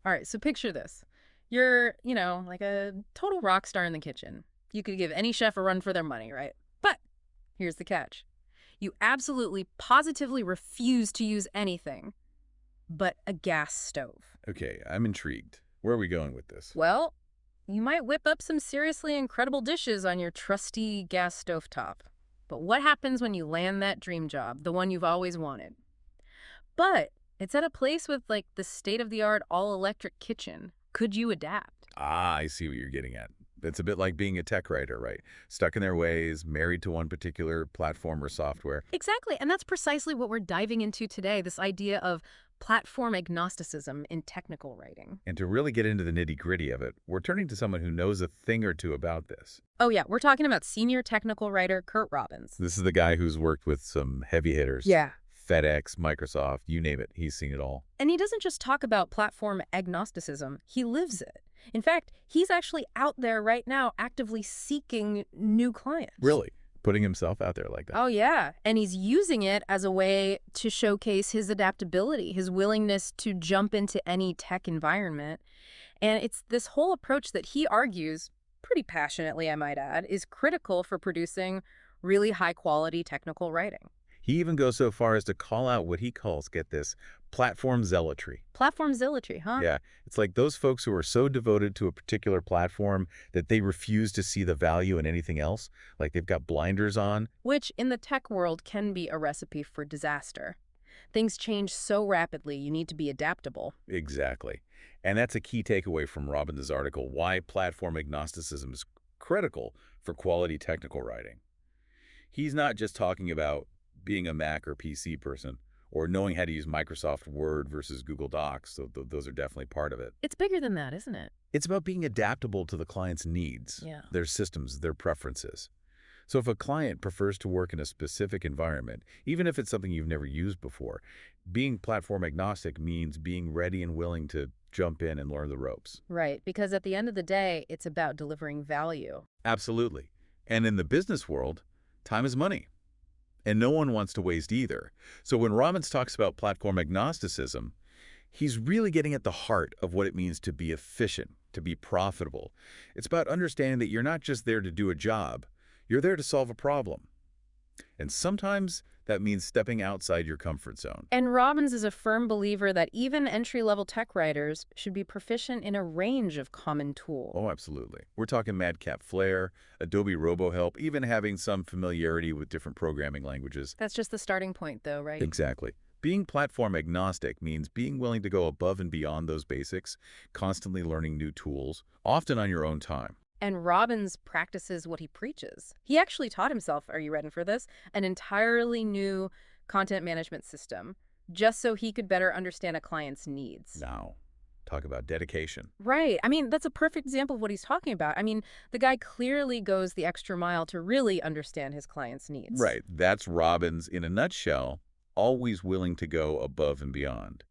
All right, so picture this. You're, like a total rock star in the kitchen. You could give any chef a run for their money, right? But here's the catch. You absolutely, positively refuse to use anything but a gas stove. Okay, I'm intrigued. Where are we going with this? Well, you might whip up some seriously incredible dishes on your trusty gas stovetop. But what happens when you land that dream job, the one you've always wanted? But it's at a place with like the state-of-the-art all-electric kitchen. Could you adapt? Ah, I see what you're getting at. It's a bit like being a tech writer, right? Stuck in their ways, married to one particular platform or software. Exactly, and that's precisely what we're diving into today, this idea of platform agnosticism in technical writing. And to really get into the nitty-gritty of it, we're turning to someone who knows a thing or two about this. Oh yeah, we're talking about senior technical writer Curt Robbins. This is the guy who's worked with some heavy hitters. Yeah. FedEx, Microsoft, you name it. He's seen it all. And he doesn't just talk about platform agnosticism, he lives it. In fact, he's actually out there right now actively seeking new clients. Really? Putting himself out there like that. Oh, yeah. And he's using it as a way to showcase his adaptability, his willingness to jump into any tech environment. And it's this whole approach that he argues, pretty passionately, I might add, is critical for producing really high-quality technical writing. He even goes so far as to call out what he calls, get this, platform zealotry. Platform zealotry, huh? Yeah, it's like those folks who are so devoted to a particular platform that they refuse to see the value in anything else, like they've got blinders on. Which, in the tech world, can be a recipe for disaster. Things change so rapidly, you need to be adaptable. Exactly. And that's a key takeaway from Robbins' article, Why Platform Agnosticism is Critical for Quality Technical Writing. He's not just talking about being a Mac or PC person, or knowing how to use Microsoft Word versus Google Docs, so those are definitely part of it. It's bigger than that, isn't it? It's about being adaptable to the client's needs, Yeah. their systems, their preferences. So if a client prefers to work in a specific environment, even if it's something you've never used before, being platform agnostic means being ready and willing to jump in and learn the ropes. Right, because at the end of the day, it's about delivering value. Absolutely. And in the business world, time is money. And no one wants to waste either. So when Robbins talks about platform agnosticism, he's really getting at the heart of what it means to be efficient, to be profitable. It's about understanding that you're not just there to do a job, you're there to solve a problem. And sometimes that means stepping outside your comfort zone. And Robbins is a firm believer that even entry-level tech writers should be proficient in a range of common tools. Oh, absolutely. We're talking Madcap Flare, Adobe RoboHelp, even having some familiarity with different programming languages. That's just the starting point, though, right? Exactly. Being platform agnostic means being willing to go above and beyond those basics, constantly learning new tools, often on your own time. And Robbins practices what he preaches. He actually taught himself, are you ready for this, an entirely new content management system, just so he could better understand a client's needs. Now, talk about dedication. Right. I mean, that's a perfect example of what he's talking about. I mean, the guy clearly goes the extra mile to really understand his client's needs. Right. That's Robbins in a nutshell, always willing to go above and beyond.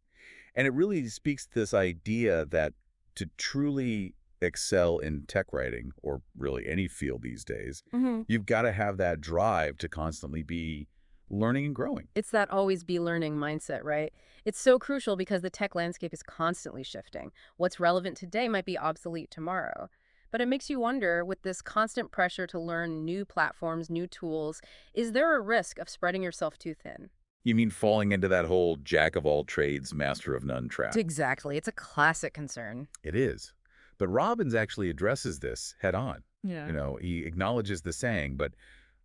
And it really speaks to this idea that to truly excel in tech writing, or really any field these days, you've got to have that drive to constantly be learning and growing. It's that always be learning mindset, right? It's so crucial because the tech landscape is constantly shifting. What's relevant today might be obsolete tomorrow. But it makes you wonder, with this constant pressure to learn new platforms, new tools, is there a risk of spreading yourself too thin? You mean falling into that whole jack of all trades, master of none trap? Exactly. It's a classic concern. It is. But Robbins actually addresses this head on. Yeah. He acknowledges the saying, but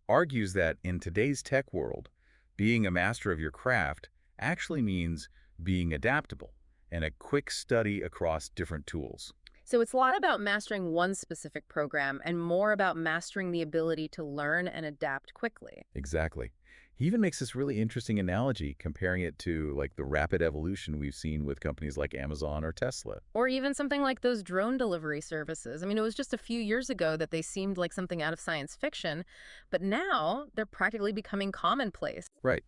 argues that in today's tech world, being a master of your craft actually means being adaptable and a quick study across different tools. So it's a lot about mastering one specific program and more about mastering the ability to learn and adapt quickly. Exactly. He even makes this really interesting analogy, comparing it to like the rapid evolution we've seen with companies like Amazon or Tesla. Or even something like those drone delivery services. I mean, it was just a few years ago that they seemed like something out of science fiction, but now they're practically becoming commonplace. Right.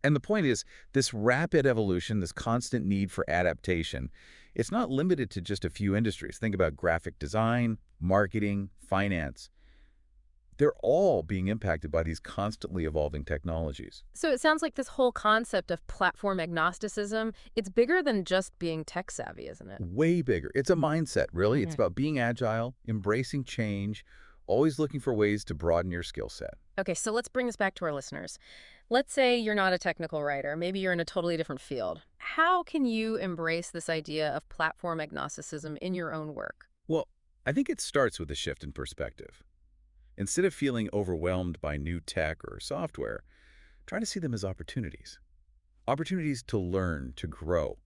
And the point is, this rapid evolution, this constant need for adaptation, it's not limited to just a few industries. Think about graphic design, marketing, finance. They're all being impacted by these constantly evolving technologies. So it sounds like this whole concept of platform agnosticism, it's bigger than just being tech savvy, isn't it? Way bigger. It's a mindset, really. It's Mhm. about being agile, embracing change, always looking for ways to broaden your skill set. Okay, so let's bring this back to our listeners. Let's say you're not a technical writer. Maybe you're in a totally different field. How can you embrace this idea of platform agnosticism in your own work? Well, I think it starts with a shift in perspective. Instead of feeling overwhelmed by new tech or software, try to see them as opportunities. Opportunities to learn, to grow.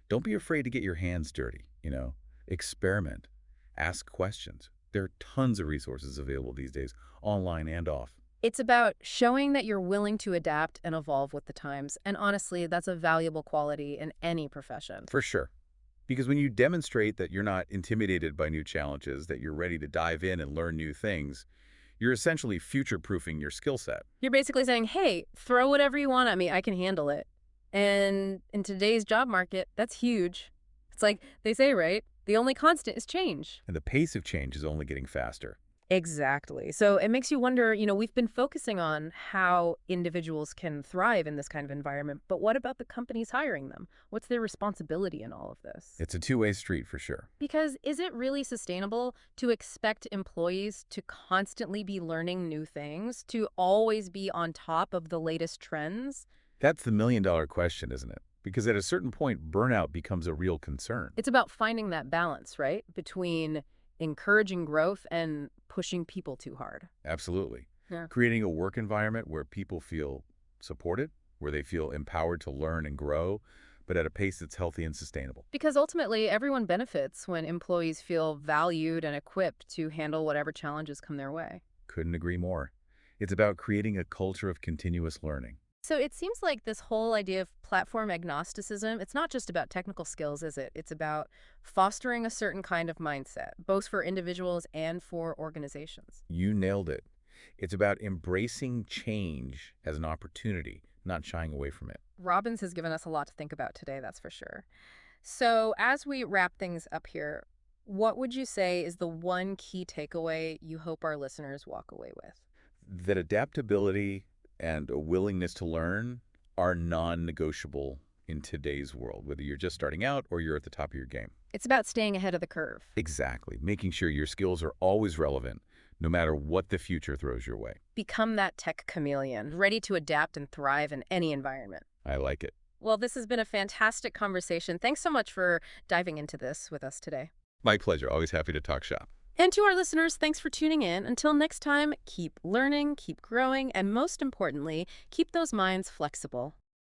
Don't be afraid to get your hands dirty. Experiment. Ask questions. There are tons of resources available these days, online and off. It's about showing that you're willing to adapt and evolve with the times. And honestly, that's a valuable quality in any profession. For sure. Because when you demonstrate that you're not intimidated by new challenges, that you're ready to dive in and learn new things, you're essentially future-proofing your skill set. You're basically saying, hey, throw whatever you want at me. I can handle it. And in today's job market, that's huge. It's like they say, right? The only constant is change. And the pace of change is only getting faster. Exactly. So it makes you wonder, we've been focusing on how individuals can thrive in this kind of environment, but what about the companies hiring them? What's their responsibility in all of this? It's a two-way street for sure. Because is it really sustainable to expect employees to constantly be learning new things, to always be on top of the latest trends? That's the million-dollar question, isn't it? Because at a certain point, burnout becomes a real concern. It's about finding that balance, right? Between encouraging growth and pushing people too hard. Absolutely. Yeah. Creating a work environment where people feel supported, where they feel empowered to learn and grow, but at a pace that's healthy and sustainable. Because ultimately, everyone benefits when employees feel valued and equipped to handle whatever challenges come their way. Couldn't agree more. It's about creating a culture of continuous learning. So it seems like this whole idea of platform agnosticism, it's not just about technical skills, is it? It's about fostering a certain kind of mindset, both for individuals and for organizations. You nailed it. It's about embracing change as an opportunity, not shying away from it. Robbins has given us a lot to think about today, that's for sure. So as we wrap things up here, what would you say is the one key takeaway you hope our listeners walk away with? That adaptability and a willingness to learn are non-negotiable in today's world, whether you're just starting out or you're at the top of your game. It's about staying ahead of the curve. Exactly. Making sure your skills are always relevant, no matter what the future throws your way. Become that tech chameleon, ready to adapt and thrive in any environment. I like it. Well, this has been a fantastic conversation. Thanks so much for diving into this with us today. My pleasure. Always happy to talk shop. And to our listeners, thanks for tuning in. Until next time, keep learning, keep growing, and most importantly, keep those minds flexible.